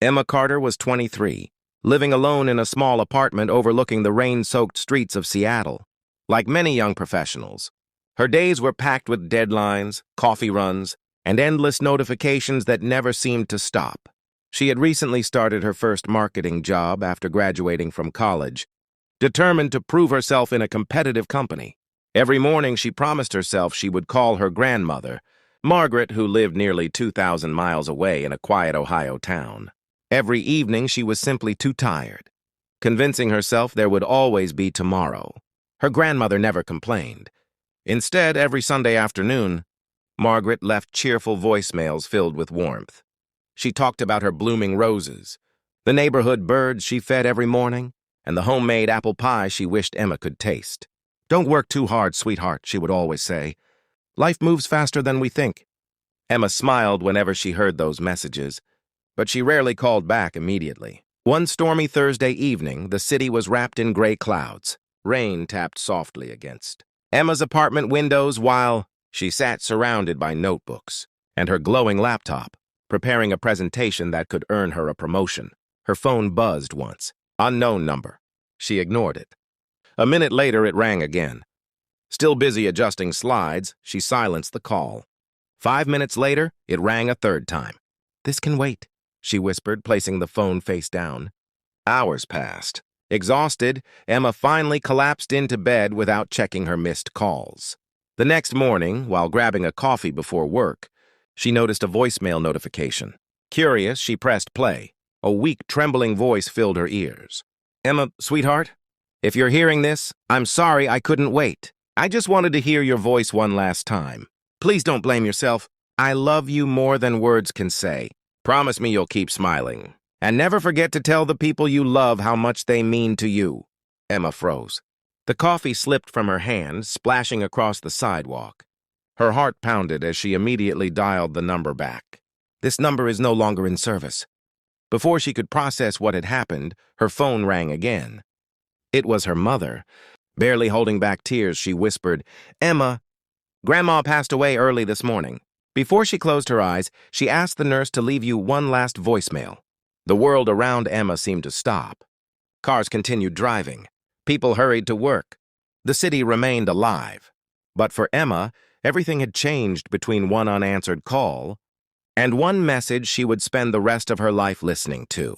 Emma Carter was 23, living alone in a small apartment overlooking the rain-soaked streets of Seattle. Like many young professionals, her days were packed with deadlines, coffee runs, and endless notifications that never seemed to stop. She had recently started her first marketing job after graduating from college, determined to prove herself in a competitive company. Every morning she promised herself she would call her grandmother, Margaret, who lived nearly 2,000 miles away in a quiet Ohio town. Every evening she was simply too tired, convincing herself there would always be tomorrow. Her grandmother never complained. Instead, every Sunday afternoon, Margaret left cheerful voicemails filled with warmth. She talked about her blooming roses, the neighborhood birds she fed every morning, and the homemade apple pie she wished Emma could taste. "Don't work too hard, sweetheart," she would always say. "Life moves faster than we think." Emma smiled whenever she heard those messages, but she rarely called back immediately. One stormy Thursday evening, the city was wrapped in gray clouds. Rain tapped softly against Emma's apartment windows while she sat surrounded by notebooks and her glowing laptop, preparing a presentation that could earn her a promotion. Her phone buzzed once. Unknown number. She ignored it. A minute later, it rang again. Still busy adjusting slides, she silenced the call. 5 minutes later, it rang a third time. "This can wait," she whispered, placing the phone face down. Hours passed. Exhausted, Emma finally collapsed into bed without checking her missed calls. The next morning, while grabbing a coffee before work, she noticed a voicemail notification. Curious, she pressed play. A weak, trembling voice filled her ears. "Emma, sweetheart, if you're hearing this, I'm sorry I couldn't wait. I just wanted to hear your voice one last time. Please don't blame yourself. I love you more than words can say. Promise me you'll keep smiling. And never forget to tell the people you love how much they mean to you." Emma froze. The coffee slipped from her hand, splashing across the sidewalk. Her heart pounded as she immediately dialed the number back. "This number is no longer in service." Before she could process what had happened, her phone rang again. It was her mother. Barely holding back tears, she whispered, "Emma, Grandma passed away early this morning." Before she closed her eyes, she asked the nurse to leave you one last voicemail. The world around Emma seemed to stop. Cars continued driving. People hurried to work. The city remained alive. But for Emma, everything had changed between one unanswered call and one message she would spend the rest of her life listening to.